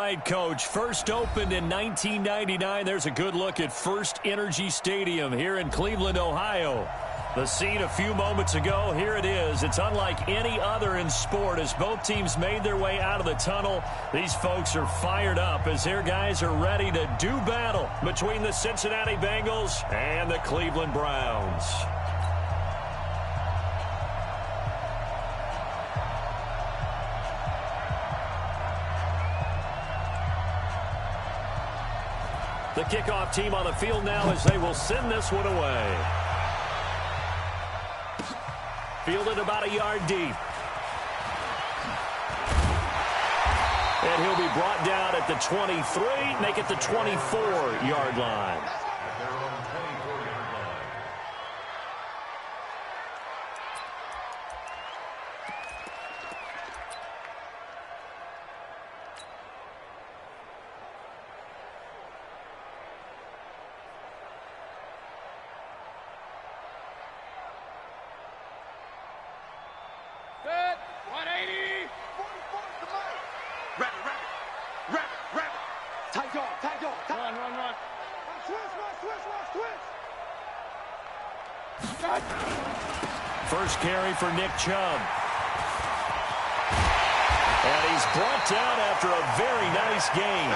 right, Coach. First opened in 1999. There's a good look at First Energy Stadium here in Cleveland, Ohio. The scene a few moments ago, here it is. It's unlike any other in sport as both teams made their way out of the tunnel. These folks are fired up as their guys are ready to do battle between the Cincinnati Bengals and the Cleveland Browns. The kickoff team on the field now as they will send this one away. Fielded about a yard deep. And he'll be brought down at the 23, make it the 24-yard line. First carry for Nick Chubb. And he's brought down after a very nice gain.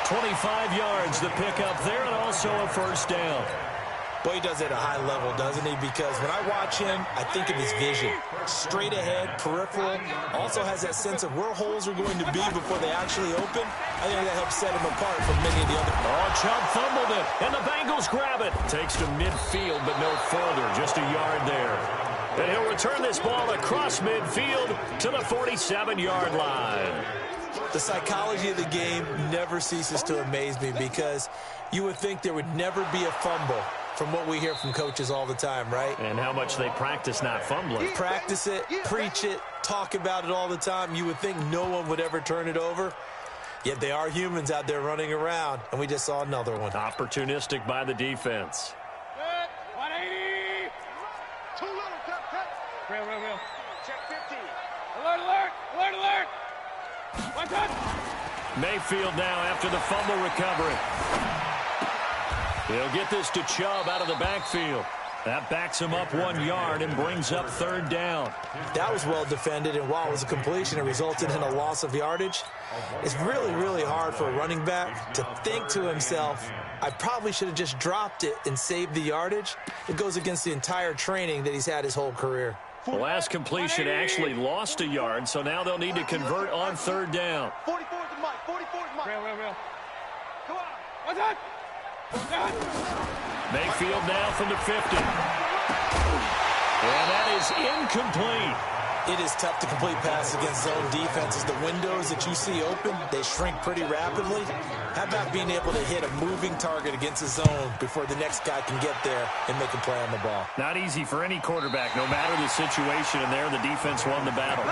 25 yards the pickup there, and also a first down. Boy, he does it at a high level, doesn't he? Because when I watch him, I think of his vision. Straight ahead, peripheral. Also has that sense of where holes are going to be before they actually open. I think that helps set him apart from many of the other. Oh, Chubb fumbled it, and the Bengals grab it. Takes to midfield, but no further. Just a yard there. And he'll return this ball across midfield to the 47-yard line. The psychology of the game never ceases to amaze me because you would think there would never be a fumble from what we hear from coaches all the time, right? And how much they practice not fumbling. Practice it, preach it, talk about it all the time. You would think no one would ever turn it over. Yet they are humans out there running around, and we just saw another one. Opportunistic by the defense. 180. Too little, cut. Real. Check 15. Alert. One touch. Mayfield now after the fumble recovery. He'll get this to Chubb out of the backfield. That backs him up 1 yard and brings up third down. That was well defended, and while it was a completion, it resulted in a loss of yardage. It's really, really hard for a running back to think to himself, I probably should have just dropped it and saved the yardage. It goes against the entire training that he's had his whole career. The last completion actually lost a yard, so now they'll need to convert on third down. 44 to Mike. Real. Come on. What's that? Mayfield now from the 50. And that is incomplete. It is tough to complete passes against zone defenses. The windows that you see open, they shrink pretty rapidly. How about being able to hit a moving target against a zone before the next guy can get there and make a play on the ball? Not easy for any quarterback, no matter the situation, and there the defense won the battle.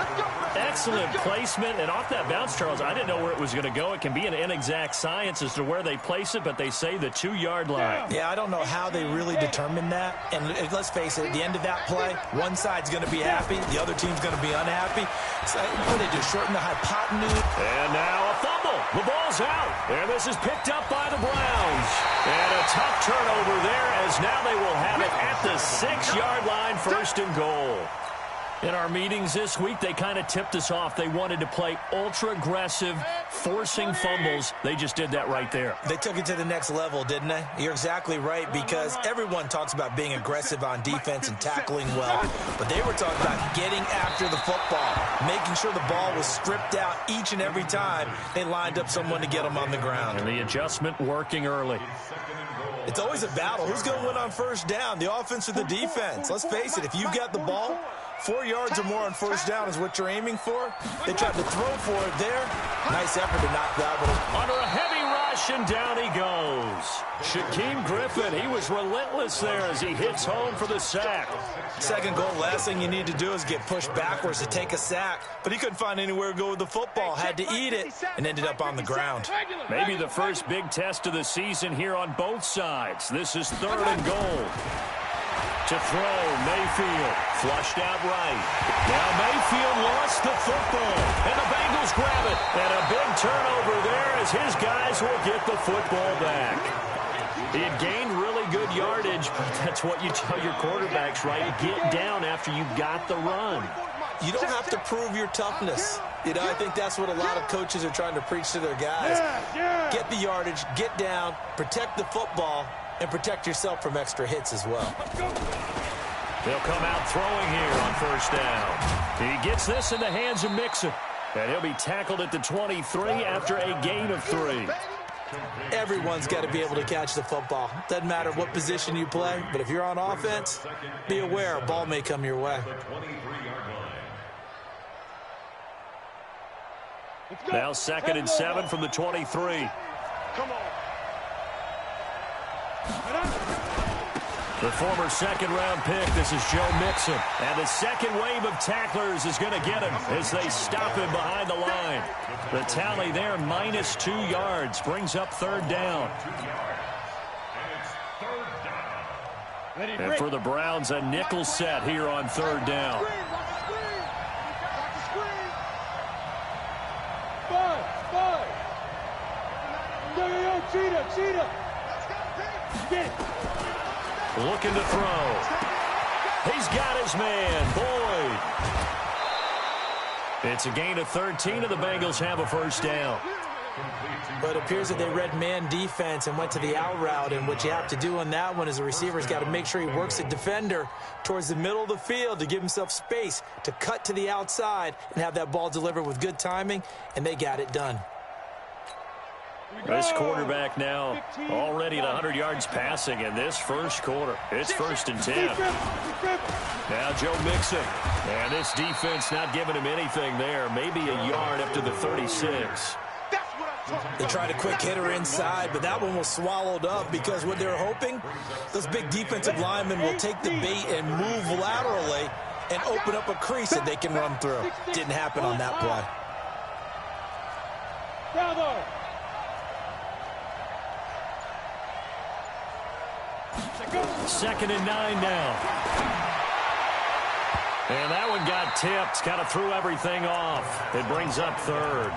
Excellent placement, and off that bounce, Charles, I didn't know where it was going to go. It can be an inexact science as to where they place it, but they say the 2-yard line. Yeah, I don't know how they really determine that. And let's face it, at the end of that play, one side's going to be happy, the other team's going to be unhappy. So what do they do, shorten the hypotenuse? And now a fumble. The ball's out. And this is picked up by the Browns. And a tough turnover there as now they will have it at the 6-yard line, first and goal. In our meetings this week, they kind of tipped us off. They wanted to play ultra-aggressive, forcing fumbles. They just did that right there. They took it to the next level, didn't they? You're exactly right, because everyone talks about being aggressive on defense and tackling well. But they were talking about getting after the football, making sure the ball was stripped out each and every time they lined up someone to get them on the ground. And the adjustment working early. It's always a battle. Who's going to win on first down, the offense or the defense? Let's face it, if you've got the ball, 4 yards or more on first down is what you're aiming for. They tried to throw for it there. Nice effort to knock that one. Under a heavy rush, and down he goes. Shaquem Griffin, he was relentless there as he hits home for the sack. Second goal, last thing you need to do is get pushed backwards to take a sack. But he couldn't find anywhere to go with the football, had to eat it, and ended up on the ground. Maybe the first big test of the season here on both sides. This is third and goal. To throw, Mayfield, flushed out right. Now Mayfield lost the football, and the Bengals grab it. And a big turnover there as his guys will get the football back. He had gained really good yardage, but that's what you tell your quarterbacks, right? Get down after you got the run. You don't have to prove your toughness. You know, I think that's what a lot of coaches are trying to preach to their guys. Get the yardage, get down, protect the football, and protect yourself from extra hits as well. They'll come out throwing here on first down. He gets this in the hands of Mixon, and he'll be tackled at the 23 after a gain of 3. Everyone's got to be able to catch the football. Doesn't matter what position you play, but if you're on offense, be aware a ball may come your way. Now 2nd and 7 from the 23. Come on. The former second-round pick, this is Joe Mixon. And the second wave of tacklers is going to get him as they stop him behind the line. The tally there, -2 yards, brings up 3rd down. And for the Browns, a nickel set here on 3rd down. Cheetah. Looking to throw. He's got his man, Boyd. It's a gain of 13, and the Bengals have a first down. But it appears that they read man defense and went to the out route, and what you have to do on that one is the receiver's got to make sure he works the defender towards the middle of the field to give himself space to cut to the outside and have that ball delivered with good timing, and they got it done. This quarterback now already at 100 yards passing in this first quarter. It's 1st and 10. Now Joe Mixon. And this defense not giving him anything there. Maybe a yard up to the 36. They tried a quick hitter inside, but that one was swallowed up because what they're hoping, those big defensive linemen will take the bait and move laterally and open up a crease that they can run through. Didn't happen on that play. 2nd and 9 now. And that one got tipped. Kind of threw everything off. It brings up 3rd.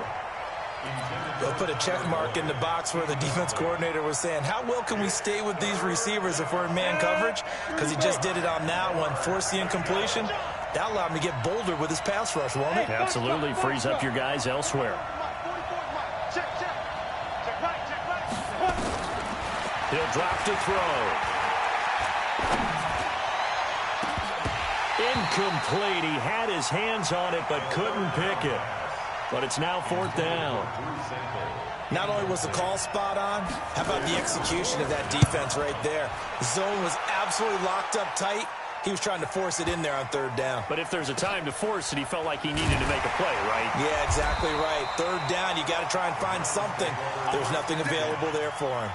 They'll put a check mark in the box where the defense coordinator was saying, how well can we stay with these receivers if we're in man coverage? Because he just did it on that one. Forced the incompletion. That allowed him to get bolder with his pass rush, won't it? Absolutely. Frees up your guys elsewhere. He'll drop to throw. Incomplete. He had his hands on it but couldn't pick it. But it's now 4th down. Not only was the call spot on, how about the execution of that defense right there? The zone was absolutely locked up tight. He was trying to force it in there on 3rd down. But if there's a time to force it, he felt like he needed to make a play, right? Yeah, exactly right. 3rd down, you got to try and find something. There's nothing available there for him.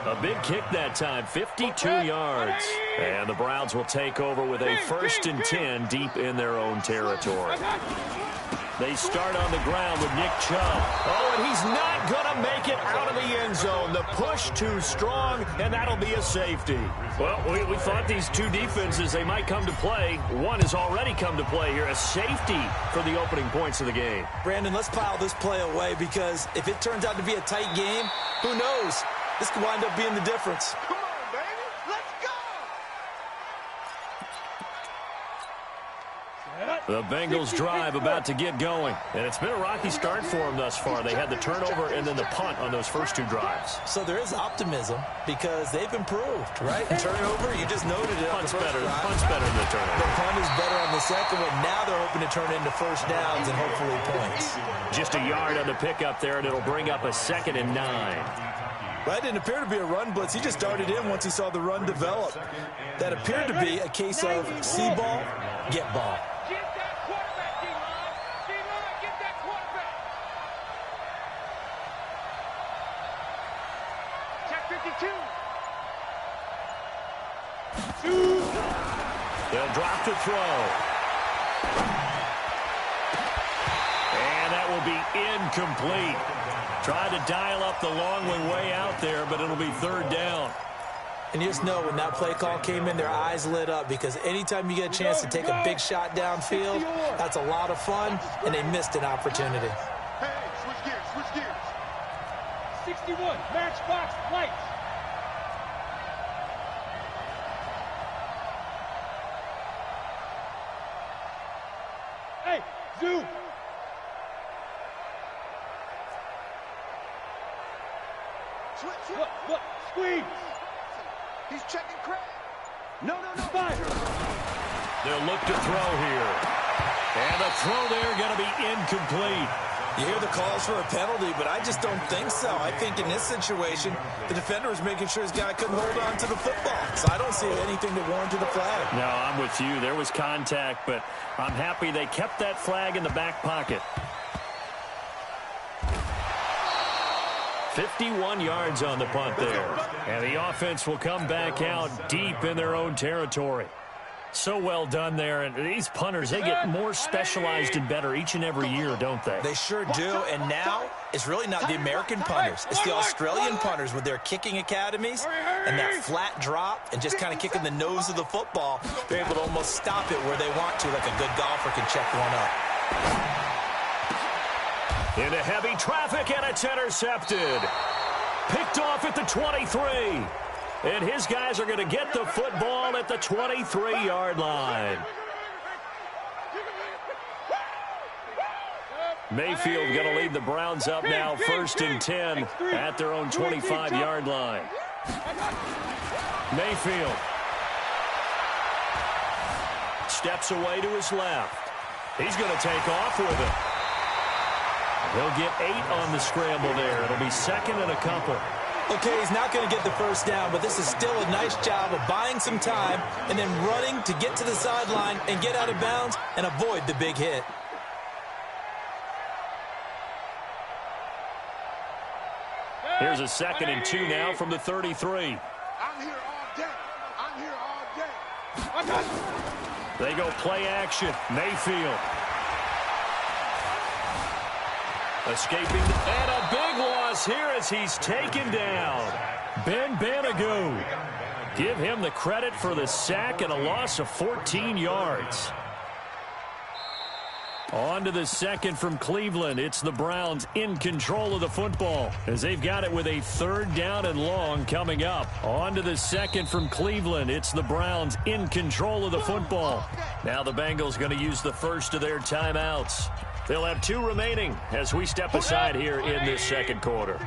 A big kick that time, 52 yards. And the Browns will take over with a 1st and 10 deep in their own territory. They start on the ground with Nick Chubb. Oh, and he's not going to make it out of the end zone. The push too strong, and that'll be a safety. Well, we thought these two defenses, they might come to play. One has already come to play here, a safety for the opening points of the game. Brandon, let's pile this play away because if it turns out to be a tight game, who knows? This could wind up being the difference. Come on, baby. Let's go. The Bengals drive about to get going. And it's been a rocky start for them thus far. They had the turnover and then the punt on those first two drives. So there is optimism because they've improved, right? Turnover, you just noted it. Punt's better than the turnover. The punt is better on the second one. Now they're hoping to turn it into first downs and hopefully points. Just a yard on the pickup there, and it'll bring up a 2nd and 9. That didn't appear to be a run blitz. He just darted in once he saw the run develop. That appeared to be a case of see ball, get ball. Get that quarterback, D-line. D-line, get that quarterback. Check 52. They'll drop to throw. And that will be incomplete. Tried to dial up the long one way out there, but it'll be 3rd down. And you just know when that play call came in, their eyes lit up, because anytime you get a chance to take a big shot downfield, that's a lot of fun, and they missed an opportunity. Hey, switch gears. 61, matchbox, lights. Hey, zoom. Switch. Look, squeeze. He's checking Craig. No. Fire. They'll look to throw here. And the throw there going to be incomplete. You hear the calls for a penalty, but I just don't think so. I think in this situation, the defender was making sure his guy couldn't hold on to the football. So I don't see anything that warranted the flag. No, I'm with you. There was contact, but I'm happy they kept that flag in the back pocket. 51 yards on the punt there. And the offense will come back out deep in their own territory. So well done there. And these punters, they get more specialized and better each and every year, don't they? They sure do. And now it's really not the American punters. It's the Australian punters with their kicking academies and that flat drop and just kind of kicking the nose of the football. They're able to almost stop it where they want to, like a good golfer can check one up. Into heavy traffic, and it's intercepted. Picked off at the 23. And his guys are going to get the football at the 23-yard line. Mayfield going to lead the Browns up now, 1st and 10 at their own 25-yard line. Mayfield steps away to his left. He's going to take off with it. He'll get 8 on the scramble there. It'll be 2nd and a couple. Okay, he's not going to get the first down, but this is still a nice job of buying some time and then running to get to the sideline and get out of bounds and avoid the big hit. Here's a 2nd and 2 now from the 33. I'm here all day. They go play action. Mayfield. Escaping, and a big loss here as he's taken down. Ben Banogu. Give him the credit for the sack and a loss of 14 yards. On to the 2nd from Cleveland. It's the Browns in control of the football as they've got it with a 3rd down and long coming up. On to the 2nd from Cleveland. It's the Browns in control of the football. Now the Bengals going to use the first of their timeouts. They'll have 2 remaining as we step aside here in this 2nd quarter.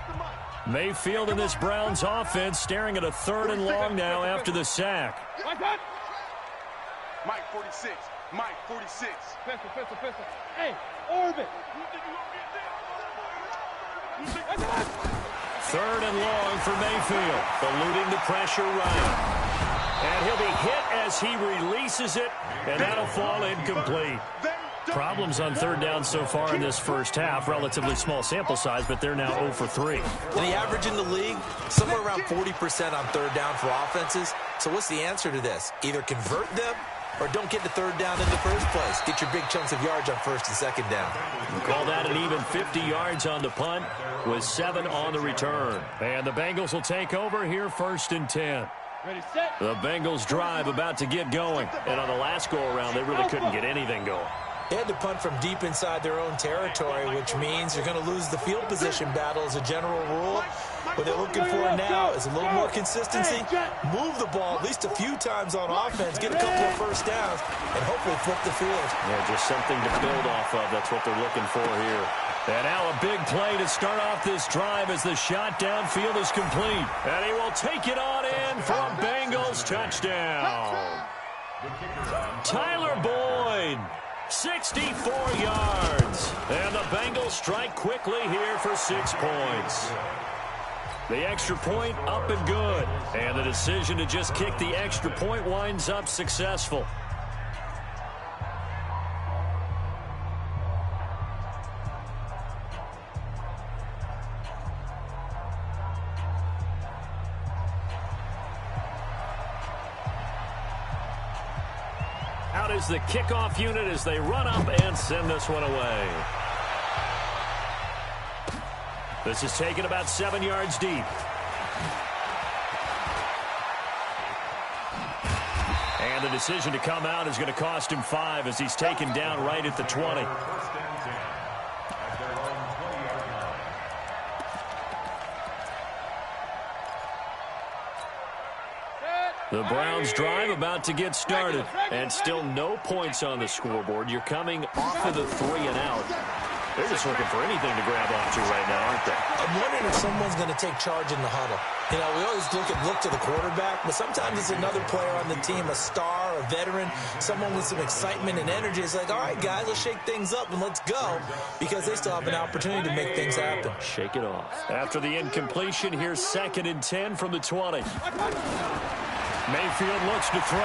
Mayfield and this Browns offense staring at a 3rd and long now after the sack. Mike 46. Pistol. Hey, orbit. 3rd and long for Mayfield. Eluding the pressure right. And he'll be hit as he releases it, and that'll fall incomplete. Problems on 3rd down so far in this first half. Relatively small sample size, but they're now 0 for 3. And the average in the league, somewhere around 40% on 3rd down for offenses. So what's the answer to this? Either convert them or don't get the 3rd down in the first place. Get your big chunks of yards on 1st and 2nd down. We'll call that an even 50 yards on the punt with 7 on the return. And the Bengals will take over here 1st and 10. Ready, set. The Bengals drive about to get going. And on the last go-around, they really couldn't get anything going. They had to punt from deep inside their own territory, which means you're going to lose the field position battle as a general rule. What they're looking for now is a little more consistency, move the ball at least a few times on offense, get a couple of first downs, and hopefully flip the field. Yeah, just something to build off of. That's what they're looking for here. And now a big play to start off this drive as the shot downfield is complete. And he will take it on in for a Bengals touchdown. Tyler Boyd. 64 yards. And the Bengals strike quickly here for 6 points. The extra point up and good. And the decision to just kick the extra point winds up successful. Out is the kickoff unit as they run up and send this one away. This is taken about 7 yards deep. And the decision to come out is going to cost him 5 as he's taken down right at the 20. The Browns drive about to get started, and still no points on the scoreboard. You're coming off of the 3 and out. They're just looking for anything to grab onto right now, aren't they? I'm wondering if someone's going to take charge in the huddle. You know, we always look to the quarterback, but sometimes it's another player on the team, a star, a veteran, someone with some excitement and energy. It's like, all right, guys, let's shake things up and let's go, because they still have an opportunity to make things happen. Shake it off. After the incompletion, here's 2nd and 10 from the 20. Mayfield looks to throw.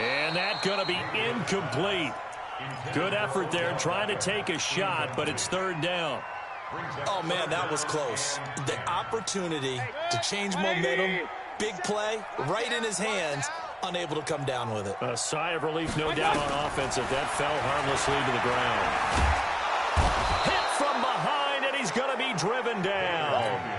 And that's going to be incomplete. Good effort there trying to take a shot, but it's 3rd down. Oh, man, that was close. The opportunity to change momentum, big play, right in his hands, unable to come down with it. A sigh of relief, no doubt, on offense if that fell harmlessly to the ground. Hit from behind, and he's going to be driven down.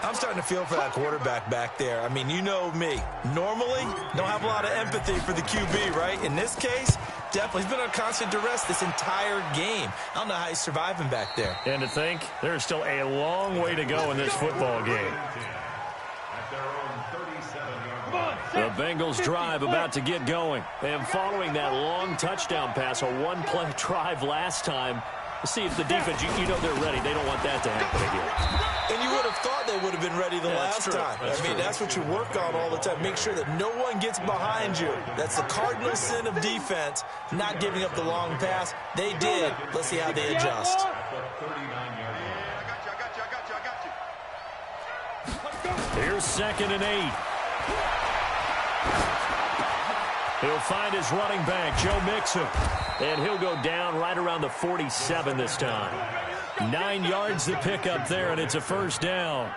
I'm starting to feel for that quarterback back there. I mean, you know me. Normally, don't have a lot of empathy for the QB, right? In this case, definitely. He's been under constant duress this entire game. I don't know how he's surviving back there. And to think, there's still a long way to go in this football game. The Bengals drive about to get going. And following that long touchdown pass, a one-play drive last time, see if the defense, you know they're ready. They don't want that to happen again. And you would have thought they would have been ready the last time. I mean, that's what you work on all the time. Make sure that no one gets behind you. That's the cardinal sin of defense, not giving up the long pass. They did. Let's see how they adjust. Here's 2nd and 8. He'll find his running back, Joe Mixon. And he'll go down right around the 47 this time. 9 yards to pick up there, and it's a 1st down.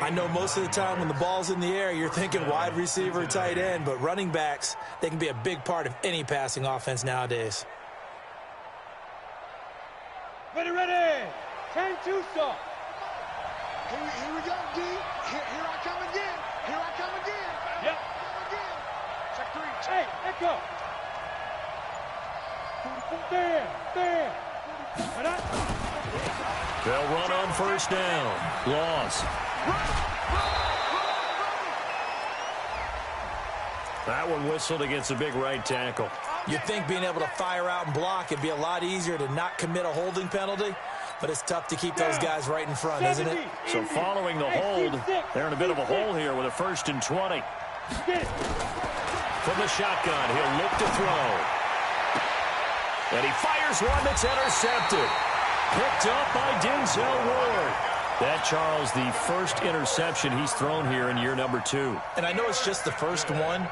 I know most of the time when the ball's in the air, you're thinking wide receiver, tight end, but running backs, they can be a big part of any passing offense nowadays. Ready. 10 2 stop. Here we go, D. Here I come again. Yep. Check 3. Hey, let go. There. They'll run on 1st down. Loss. That one whistled against a big right tackle. You'd think being able to fire out and block it'd be a lot easier to not commit a holding penalty, but it's tough to keep those guys right in front, isn't it? So following the hold, they're in a bit of a hole here with a 1st and 20. From the shotgun, he'll look to throw. And he fires one that's intercepted. Picked up by Denzel Ward. That, Charles, the 1st interception he's thrown here in year number 2. And I know it's just the 1st one,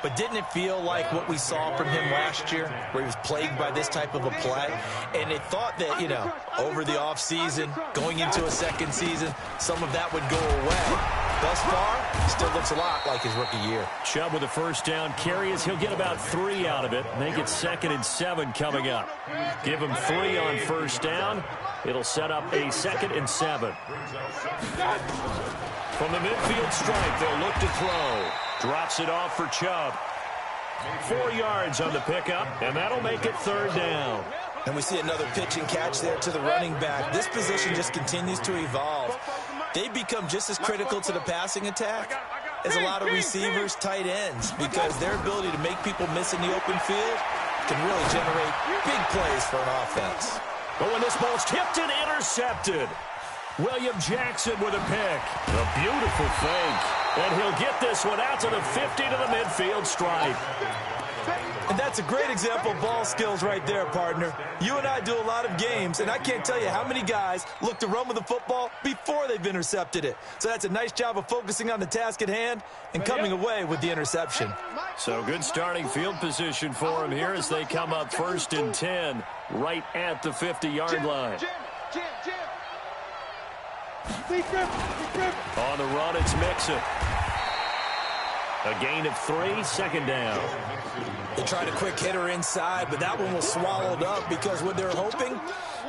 but didn't it feel like what we saw from him last year, where he was plagued by this type of a play? And they thought that, you know, over the offseason, going into a 2nd season, some of that would go away. Thus far, still looks a lot like his rookie year. Chubb with a 1st down carry as he'll get about 3 out of it. Make it 2nd and 7 coming up. Give him 3 on 1st down. It'll set up a 2nd and 7. From the midfield stripe, they'll look to throw. Drops it off for Chubb. 4 yards on the pickup, and that'll make it 3rd down. And we see another pitch and catch there to the running back. This position just continues to evolve. They become just as critical to the passing attack as a lot of receivers, tight ends, because their ability to make people miss in the open field can really generate big plays for an offense. But when this ball's tipped and intercepted, William Jackson with a pick. A beautiful fake. And he'll get this one out to the 50 to the midfield stripe. And that's a great example of ball skills right there, partner. You and I do a lot of games, and I can't tell you how many guys look to run with the football before they've intercepted it. So that's a nice job of focusing on the task at hand and coming away with the interception. So good starting field position for him here as they come up 1st and 10 right at the 50-yard line. On the run, it's Mixon. A gain of 3, second down. They tried a quick hitter inside, but that one was swallowed up because what they're hoping,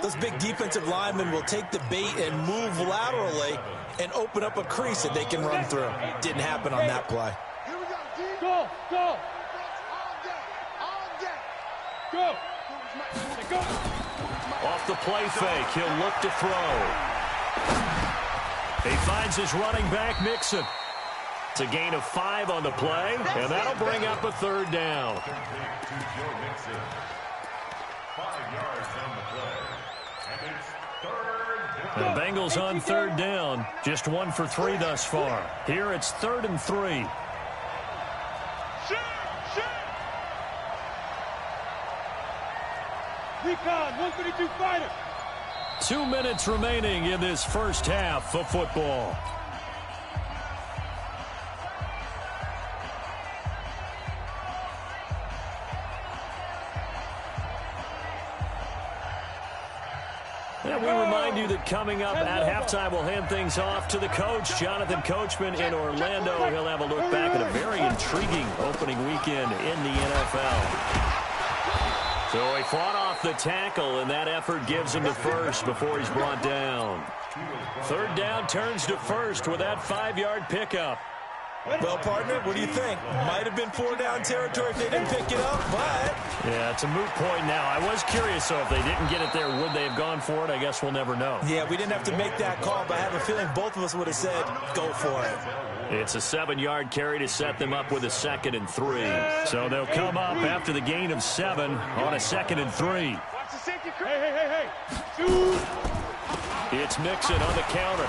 those big defensive linemen will take the bait and move laterally and open up a crease that they can run through. Didn't happen on that play. Go, go. Go. Go. Off the play fake, he'll look to throw. He finds his running back, Mixon. It's a gain of 5 on the play, and that'll bring up a third down. 5 yards on the play. And it's third down. The Bengals on third down, just 1 for 3 thus far. Here it's 3rd and 3. Recon, 132 fighter. 2 minutes remaining in this first half of football. And we remind you that coming up at halftime, we'll hand things off to the coach, Jonathan Coachman in Orlando. He'll have a look back at a very intriguing opening weekend in the NFL. So he fought off the tackle, and that effort gives him the first before he's brought down. Third down turns to first with that 5-yard pickup. Well, partner, what do you think? Might have been 4-down territory if they didn't pick it up, but... Yeah, it's a moot point now. I was curious, so if they didn't get it there, would they have gone for it? I guess we'll never know. Yeah, we didn't have to make that call, but I have a feeling both of us would have said, go for it. It's a 7-yard carry to set them up with a 2nd and 3. So they'll come up after the gain of 7 on a 2nd and 3. Watch the safety. Hey. Shoot. It's Mixon on the counter.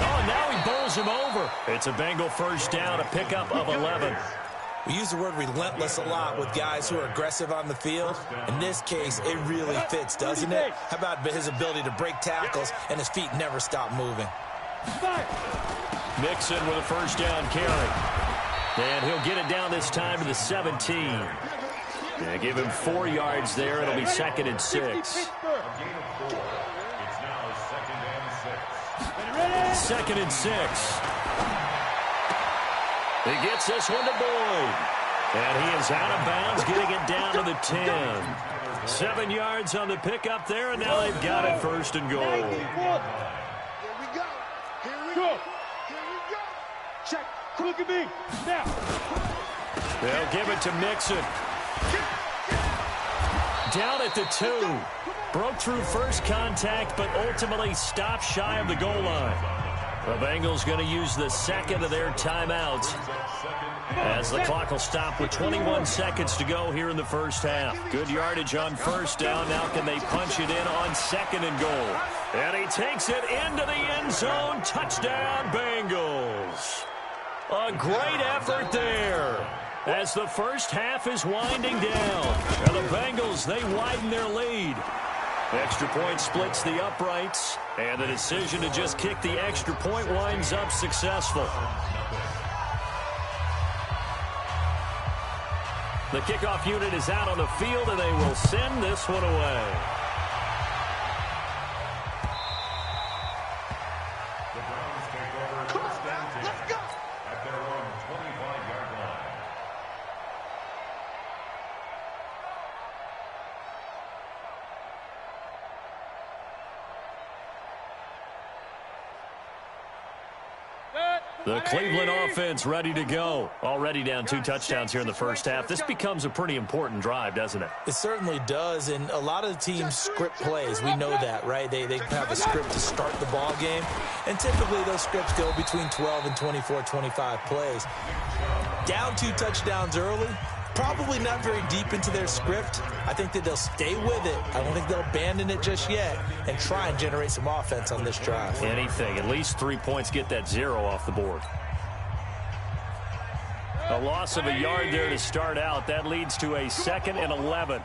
Oh, and now he bowls him over. It's a Bengal first down, a pickup of 11. We use the word relentless a lot with guys who are aggressive on the field. In this case, it really fits, doesn't it? How about his ability to break tackles and his feet never stop moving? Mixon with a first down carry. And he'll get it down this time to the 17. Yeah, give him 4 yards there. It'll be 2nd and 6. It's now 2nd and 6. 2nd and 6. He gets this one to Boyd. And he is out of bounds, getting it down to the 10. 7 yards on the pickup there, and now they've got it 1st and goal. Here we go. Go. Check. Look at me. Now. They'll give it to Mixon. Down at the 2. Broke through first contact, but ultimately stopped shy of the goal line. The Bengals going to use the 2nd of their timeouts as the clock will stop with 21 seconds to go here in the first half. Good yardage on first down. Now can they punch it in on 2nd and goal? And he takes it into the end zone. Touchdown, Bengals. A great effort there as the first half is winding down. And the Bengals, they widen their lead. Extra point splits the uprights, and the decision to just kick the extra point winds up successful. The kickoff unit is out on the field, and they will send this one away. The Browns take over first and 10 at their own 25-yard line. The Cleveland offense ready to go. Already down 2 touchdowns here in the first half. This becomes a pretty important drive, doesn't it? It certainly does, and a lot of the teams script plays. We know that, right? They have a script to start the ball game, and typically those scripts go between 12 and 24, 25 plays. Down 2 touchdowns early, probably not very deep into their script. I think that they'll stay with it. I don't think they'll abandon it just yet and try and generate some offense on this drive. Anything. At least 3 points, get that 0 off the board. A loss of a yard there to start out. That leads to a 2nd and 11.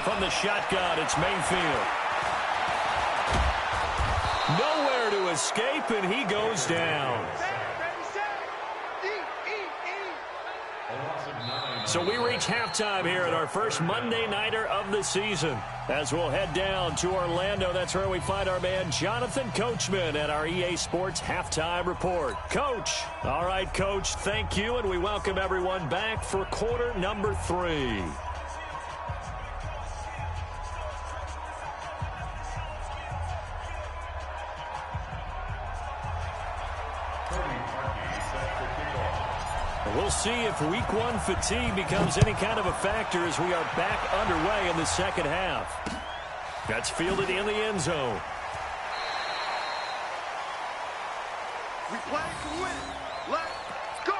From the shotgun, it's Mayfield. Nowhere to escape, and he goes down. So we reach halftime here at our first Monday Nighter of the season. As we'll head down to Orlando, that's where we find our man Jonathan Coachman at our EA Sports Halftime Report. Coach. All right, Coach, thank you, and we welcome everyone back for quarter number 3. We'll see if week 1 fatigue becomes any kind of a factor as we are back underway in the second half. That's fielded in the end zone. We play to win. Let's go.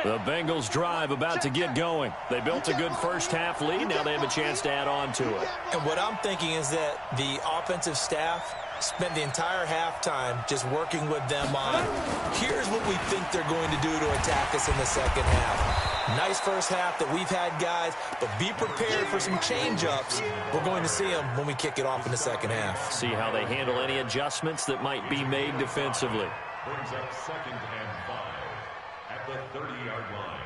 The Bengals drive about to get going. They built a good first half lead. Now they have a chance to add on to it. And what I'm thinking is that the offensive staff spent the entire halftime just working with them on, here's what we think they're going to do to attack us in the second half. Nice first half that we've had, guys, but be prepared for some change-ups. We're going to see them when we kick it off in the second half. See how they handle any adjustments that might be made defensively. Brings up 2nd and 5 at the 30-yard line.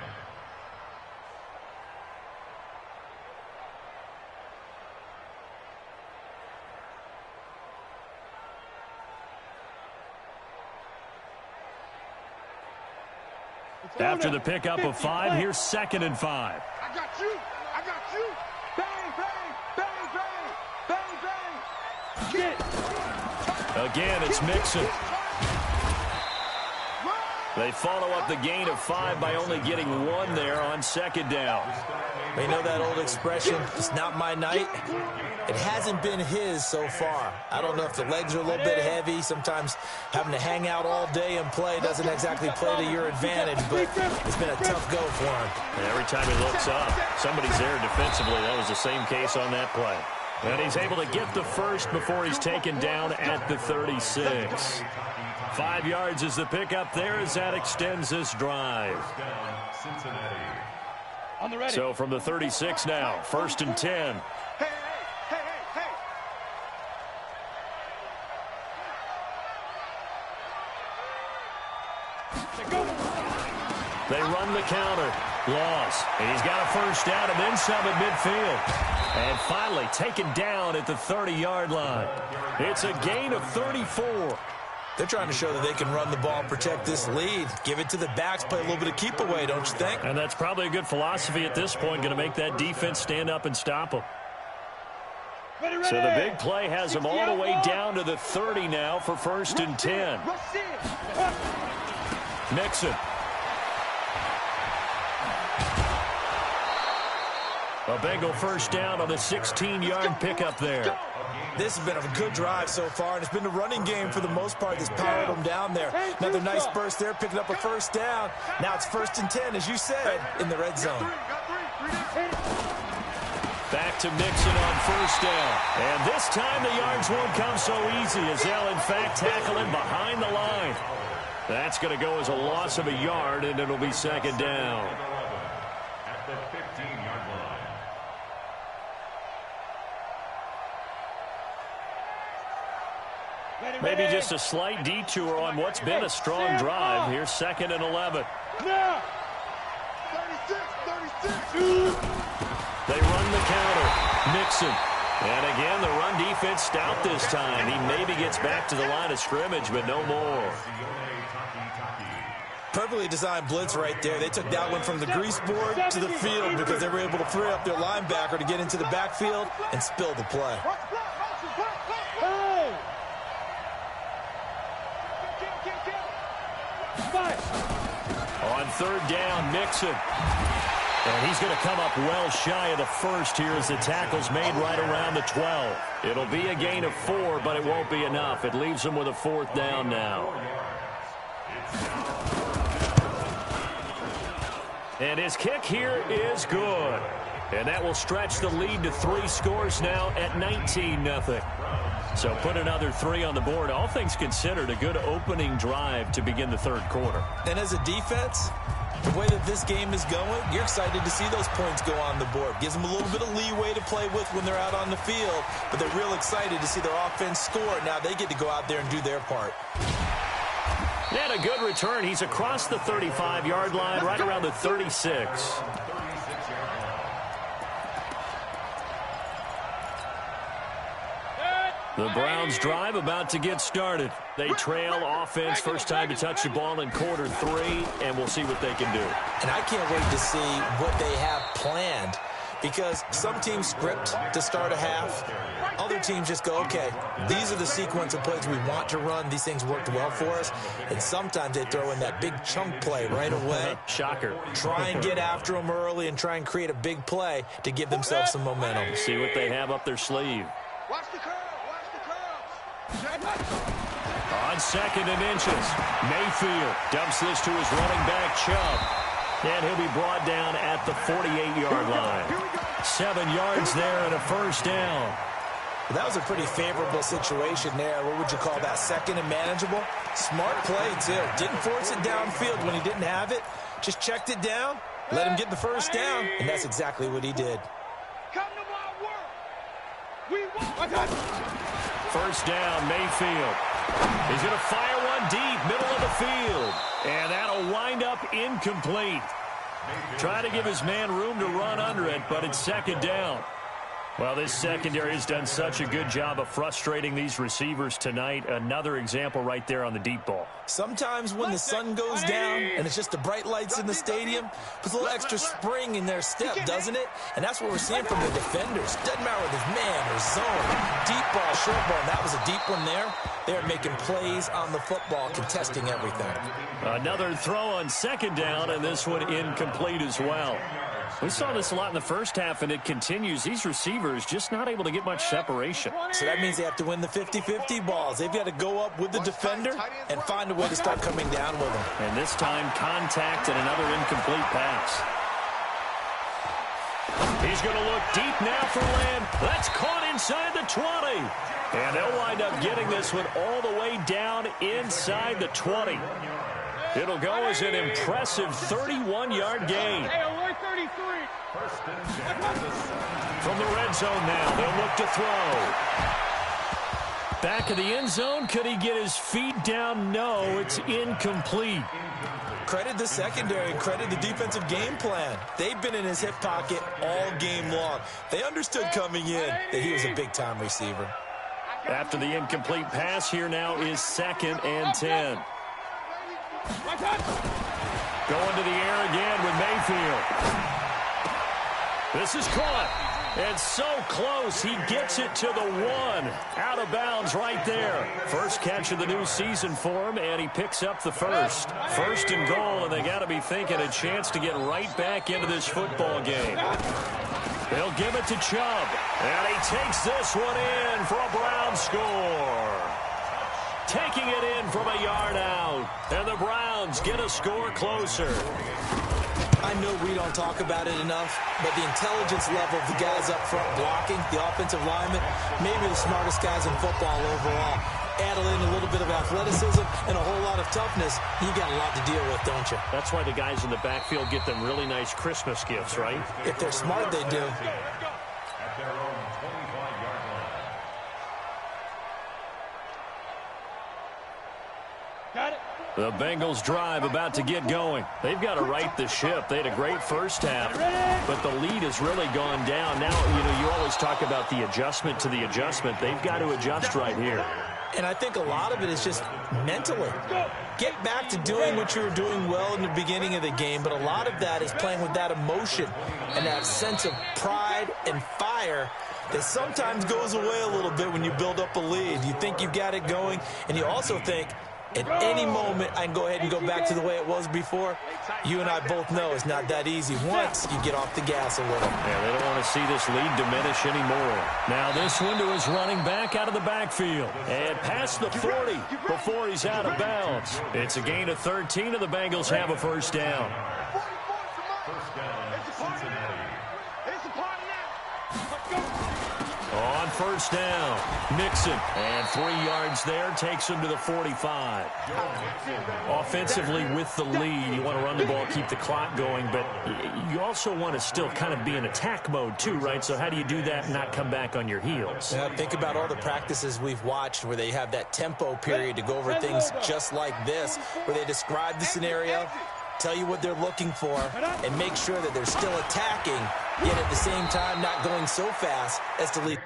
After the pickup of 5, here's 2nd and 5. I got you. I got you. Bang, bang, bang, bang, bang. Get it. Again, it's Mixon. They follow up the gain of 5 by only getting 1 there on 2nd down. You know that old expression, it's not my night? It hasn't been his so far. I don't know if the legs are a little bit heavy. Sometimes having to hang out all day and play doesn't exactly play to your advantage, but it's been a tough go for him. And every time he looks up, somebody's there defensively. That was the same case on that play. And he's able to get the first before he's taken down at the 36. 5 yards is the pickup there as that extends this drive. So from the 36 now, 1st and 10. Hey, hey, hey, hey. They run the counter. Loss. And he's got a first down and then some at midfield. And finally taken down at the 30-yard line. It's a gain of 34. They're trying to show that they can run the ball and protect this lead. Give it to the backs, play a little bit of keep away, don't you think? And that's probably a good philosophy at this point, going to make that defense stand up and stop them. So the big play has them all the way down to the 30 now for 1st and 10. Mixon. A Bengal first down on the 16-yard pickup there. This has been a good drive so far, and it's been the running game for the most part that's powered them down there. Another nice burst there, picking up a first down. Now it's 1st and 10, as you said, in the red zone. Back to Mixon on 1st down. And this time the yards won't come so easy as they'll, in fact, tackle him behind the line. That's going to go as a loss of a yard, and it'll be 2nd down. At the 15-yard line. Maybe just a slight detour on what's been a strong drive. Here's 2nd and 11. Now. 36. They run the counter. Mixon. And again, the run defense stout this time. He maybe gets back to the line of scrimmage, but no more. Perfectly designed blitz right there. They took that one from the grease board to the field because they were able to free up their linebacker to get into the backfield and spill the play. On 3rd down, Mixon. And he's going to come up well shy of the first here as the tackle's made right around the 12. It'll be a gain of 4, but it won't be enough. It leaves him with a 4th down now. And his kick here is good. And that will stretch the lead to 3 scores now at 19-0. So put another 3 on the board. All things considered, a good opening drive to begin the third quarter. And as a defense, the way that this game is going, you're excited to see those points go on the board. Gives them a little bit of leeway to play with when they're out on the field, but they're real excited to see their offense score. Now they get to go out there and do their part. And a good return. He's across the 35-yard line, right around the 36. The Browns drive about to get started. They trail offense, first time to touch the ball in quarter 3, and we'll see what they can do. And I can't wait to see what they have planned, because some teams script to start a half. Other teams just go, okay, these are the sequence of plays we want to run. These things worked well for us. And sometimes they throw in that big chunk play right away. Shocker. Try and get after them early and try and create a big play to give themselves some momentum. See what they have up their sleeve. Watch the curve. On 2nd and inches, Mayfield dumps this to his running back, Chubb. And he'll be brought down at the 48-yard line. 7 yards there and a first down. Well, that was a pretty favorable situation there. What would you call that? 2nd and manageable? Smart play, too. Didn't force it downfield when he didn't have it. Just checked it down, let him get the first down, and that's exactly what he did. Come to my work. We want. First down, Mayfield. He's going to fire one deep, middle of the field. And that'll wind up incomplete. Try to give his man room to run under it, but it's 2nd down. Well, this secondary has done such a good job of frustrating these receivers tonight. Another example right there on the deep ball. Sometimes when the sun goes down and it's just the bright lights in the stadium, puts a little extra spring in their step, doesn't it? And that's what we're seeing from the defenders. Doesn't matter whether it's man or zone, deep ball, short ball. That was a deep one there. They're making plays on the football, contesting everything. Another throw on 2nd down, and this one incomplete as well. We saw this a lot in the first half, and it continues. These receivers just not able to get much separation. So that means they have to win the 50-50 balls. They've got to go up with the defender and find a way to start coming down with them. And this time, contact and another incomplete pass. He's going to look deep now for Lamb. That's caught inside the 20. And they'll wind up getting this one all the way down inside the 20. It'll go as an impressive 31-yard gain. From the red zone now, they'll look to throw. Back of the end zone, could he get his feet down? No, it's incomplete. Credit the secondary, credit the defensive game plan. They've been in his hip pocket all game long. They understood coming in that he was a big-time receiver. After the incomplete pass, here now is 2nd and 10. Going to the air again with Mayfield. This is caught. And so close, he gets it to the 1. Out of bounds right there. First catch of the new season for him, and he picks up the first. 1st and goal, and they got to be thinking a chance to get right back into this football game. They'll give it to Chubb, and he takes this one in for a Brown score. Taking it in from a yard out, and the Browns get a score closer. I know we don't talk about it enough, but the intelligence level of the guys up front blocking, the offensive linemen, maybe the smartest guys in football overall. Add in a little bit of athleticism and a whole lot of toughness, you got a lot to deal with, don't you? That's why the guys in the backfield get them really nice Christmas gifts, right? If they're smart, they do. At their own 25-yard line. Got it. The Bengals drive about to get going. They've got to right the ship. They had a great first half, but the lead has really gone down. Now, you always talk about the adjustment to the adjustment. They've got to adjust right here. And I think a lot of it is just mentally. Get back to doing what you were doing well in the beginning of the game, but a lot of that is playing with that emotion and that sense of pride and fire that sometimes goes away a little bit when you build up a lead. You think you've got it going, and you also think, at any moment, I can go ahead and go back to the way it was before. You and I both know it's not that easy once you get off the gas a little. Yeah, they don't want to see this lead diminish anymore. Now this one to his running back out of the backfield. And past the 40 before he's out of bounds. It's a gain of 13, and the Bengals have a first down. First down, Cincinnati. on first down. Mixon, and 3 yards there, takes him to the 45. Offensively with the lead, you want to run the ball, keep the clock going, but you also want to still kind of be in attack mode too, right? So how do you do that and not come back on your heels? Yeah, think about all the practices we've watched where they have that tempo period to go over things just like this, where they describe the scenario, tell you what they're looking for, and make sure that they're still attacking, yet at the same time not going so fast as to lead.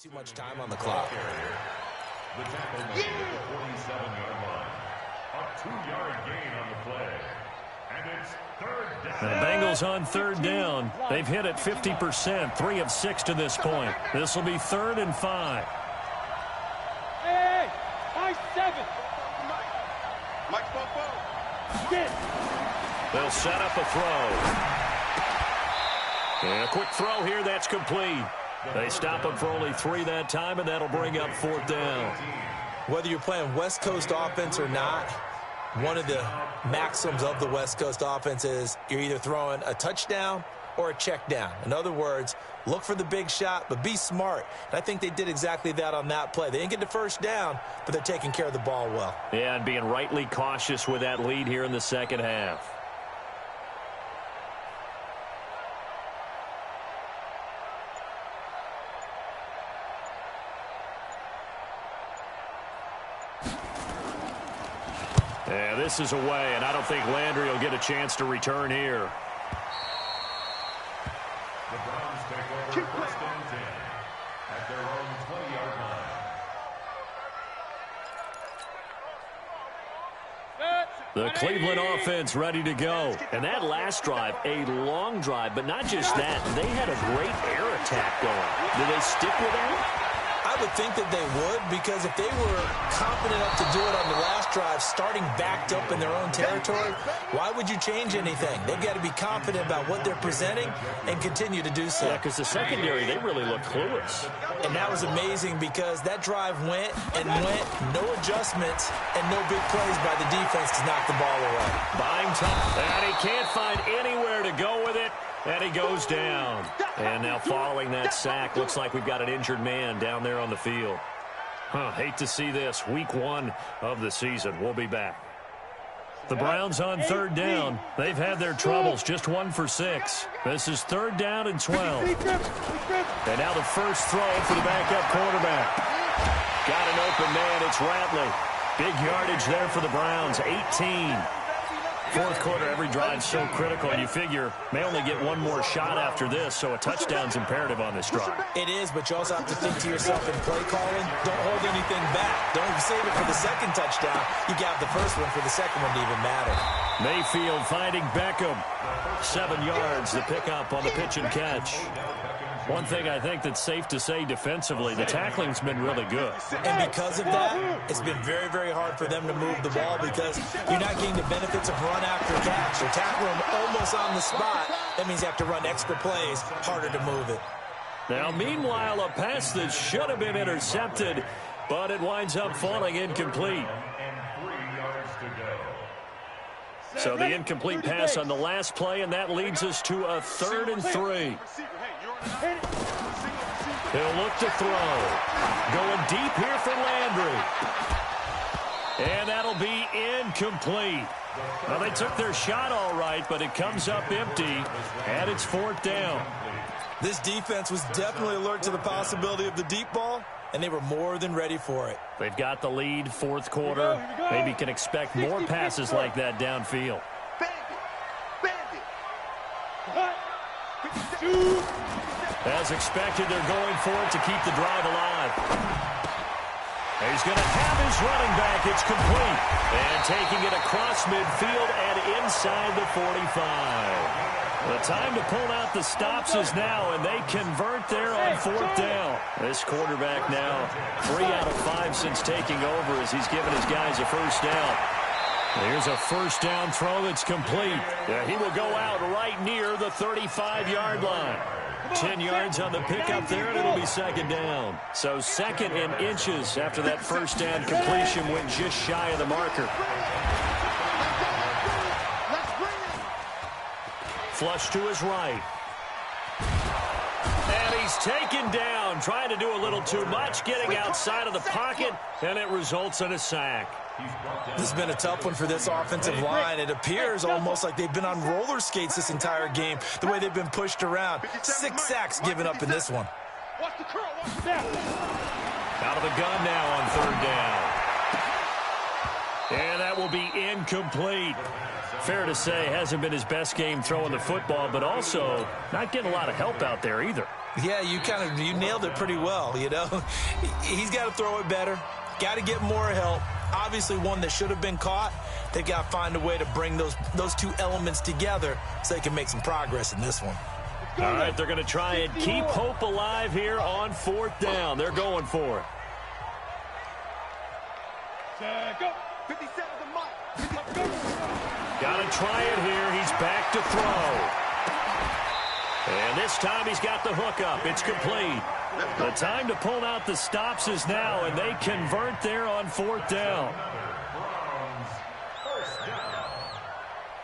Too much time on the clock. The tackle made at the 47-yard line. A 2-yard gain on the play. And it's third down. The Bengals on third down. They've hit it 50%, 3 of 6 to this point. This will be 3rd and 5. Hey, high 7. Mike Bobo. Get. They'll set up a throw. And a quick throw here, that's complete. They stop him for only 3 that time, and that'll bring up 4th down. Whether you're playing West Coast offense or not, one of the maxims of the West Coast offense is you're either throwing a touchdown or a check down. In other words, look for the big shot, but be smart. And I think they did exactly that on that play. They didn't get the first down, but they're taking care of the ball well. Yeah, and being rightly cautious with that lead here in the second half. Yeah, this is away, and I don't think Landry will get a chance to return here. The Browns take over first and 10 at their own 20-yard line. The Cleveland offense ready to go. And that last drive, a long drive, but not just that. They had a great air attack going. Do they stick with that? I would think that they would, because if they were confident enough to do it on the last drive, starting backed up in their own territory, why would you change anything? They've got to be confident about what they're presenting and continue to do so. Yeah, because the secondary, they really look clueless. And that was amazing because that drive went and went, no adjustments, and no big plays by the defense to knock the ball away. Buying time, and he can't find anywhere to go with it. And he goes down. And now following that sack, looks like we've got an injured man down there on the field. Hate to see this. Week 1 of the season. We'll be back. The Browns on third down. They've had their troubles. Just 1 for 6. This is 3rd down and 12. And now the first throw for the backup quarterback. Got an open man. It's Ratley. Big yardage there for the Browns. 18. 4th quarter, every drive so critical, and you figure may only get 1 more shot after this, so a touchdown's imperative on this drive. It is, but you also have to think to yourself in play calling, don't hold anything back. Don't save it for the second touchdown. You got the first one for the second one to even matter. Mayfield finding Beckham. 7 yards, the pickup on the pitch and catch. One thing I think that's safe to say defensively, the tackling's been really good. And because of that, it's been very, very hard for them to move the ball because you're not getting the benefits of run after catch. You're tackling them almost on the spot. That means you have to run extra plays, harder to move it. Now, meanwhile, a pass that should have been intercepted, but it winds up falling incomplete. And 3 yards to go. So the incomplete pass on the last play, and that leads us to a 3rd and 3. He'll look to throw. Going deep here for Landry. And that'll be incomplete. Well, they took their shot all right, but it comes up empty, and it's 4th down. This defense was definitely alert to the possibility of the deep ball, and they were more than ready for it. They've got the lead, 4th quarter. Maybe can expect more passes like that downfield. As expected, they're going for it to keep the drive alive. He's going to have his running back. It's complete. And taking it across midfield and inside the 45. The time to pull out the stops is now, and they convert there on 4th down. This quarterback now 3 out of 5 since taking over as he's given his guys a first down. Here's a first down throw that's complete. He will go out right near the 35-yard line. 10 yards on the pickup there, and it'll be second down. So 2nd and inches after that first down completion went just shy of the marker. Flush to his right. And he's taken down, trying to do a little too much, getting outside of the pocket, and it results in a sack. This has been a tough one for this offensive line. It appears almost like they've been on roller skates this entire game, the way they've been pushed around. 6 sacks given up in this one. Out of the gun now on 3rd down. And that will be incomplete. Fair to say, hasn't been his best game throwing the football, but also not getting a lot of help out there either. Yeah, you nailed it pretty well, you know. He's got to throw it better. Got to get more help. Obviously one that should have been caught. They've got to find a way to bring those two elements together so they can make some progress in this one. All right, they're going to try and keep hope alive here on 4th down. They're going for it. Go. 57 the mark. Got to try it here. He's back to throw. And this time he's got the hook up. It's complete. The time to pull out the stops is now, and they convert there on 4th down.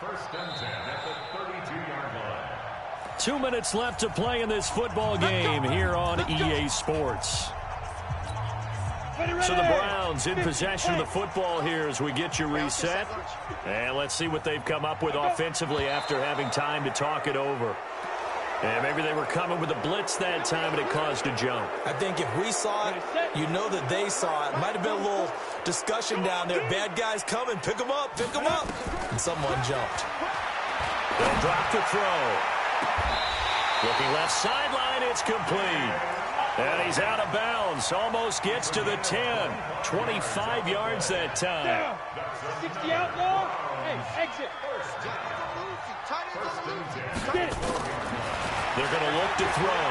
First and 10 at the 32-yard line. 2 minutes left to play in this football game here on EA Sports. So the Browns in possession of the football here as we get you reset. And let's see what they've come up with offensively after having time to talk it over. And maybe they were coming with a blitz that time and it caused a jump. I think if we saw it, you know that they saw it. Might have been a little discussion down there. Bad guys coming. Pick them up. Pick them up. And someone jumped. They'll drop the throw. Looking left sideline. It's complete. And he's out of bounds. Almost gets to the 10. 25 yards that time. 60 out now. Hey, exit. Get it. They're going to look to throw.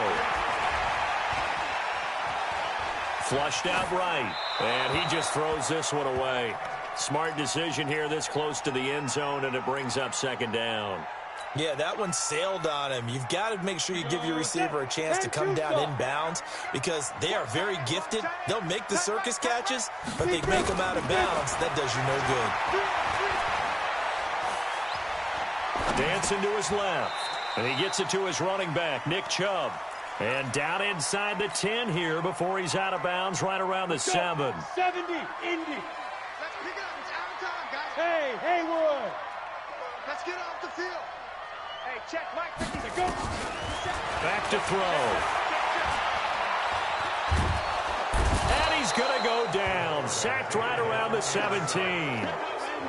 Flushed out right. And he just throws this one away. Smart decision here this close to the end zone, and it brings up 2nd down. Yeah, that one sailed on him. You've got to make sure you give your receiver a chance to come down inbounds because they are very gifted. They'll make the circus catches, but they make them out of bounds. That does you no good. Dancing to his left. And he gets it to his running back, Nick Chubb. And down inside the 10 here before he's out of bounds right around the 7. 70, Indy. Let's pick it up. It's out of time, guys. Hey, Haywood. Let's get off the field. Hey, check Mike. Go. Back to throw. And he's going to go down. Sacked right around the 17.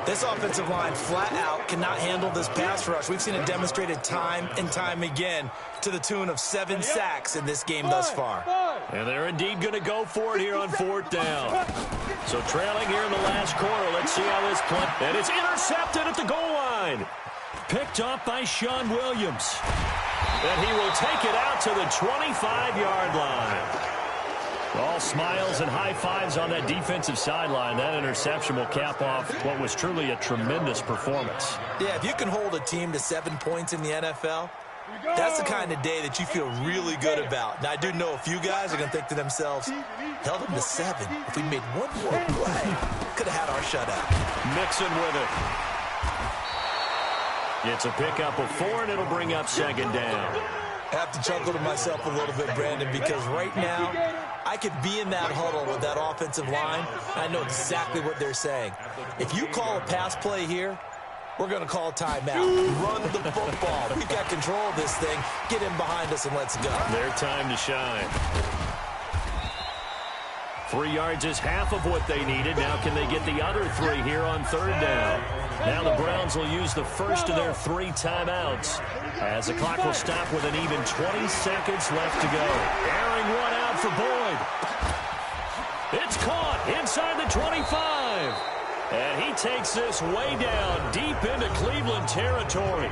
This offensive line flat out cannot handle this pass rush. We've seen it demonstrated time and time again to the tune of 7 sacks in this game thus far. And they're indeed going to go for it here on 4th down. So trailing here in the last quarter. Let's see how this plays. And it's intercepted at the goal line. Picked off by Sean Williams. And he will take it out to the 25-yard line. All smiles and high fives on that defensive sideline. That interception will cap off what was truly a tremendous performance. Yeah, if you can hold a team to 7 points in the NFL, that's the kind of day that you feel really good about. Now, I do know a few guys are going to think to themselves, held them to 7. If we made one more play, could have had our shutout. Mixon with it. It's a pickup of 4, and it'll bring up 2nd down. I have to chuckle to myself a little bit, Brandon, because right now I could be in that huddle with that offensive line, and I know exactly what they're saying. If you call a pass play here, we're going to call a timeout. Run the football. We've got control of this thing. Get in behind us and let's go. Their time to shine. 3 yards is half of what they needed. Now can they get the other 3 here on 3rd down? Now the Browns will use the first of their 3 timeouts as the clock will stop with an even 20 seconds left to go. Airing one out for Boyd. It's caught inside the 25. And he takes this way down deep into Cleveland territory.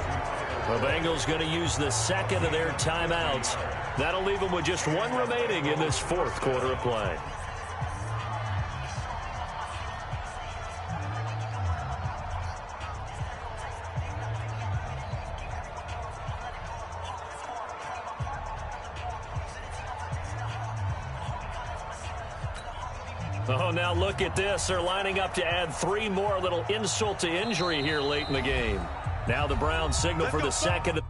The Bengals going to use the 2nd of their timeouts. That'll leave them with just 1 remaining in this 4th quarter of play. Oh, now look at this. They're lining up to add 3 more, a little insult to injury here late in the game. Now the Browns signal for the second.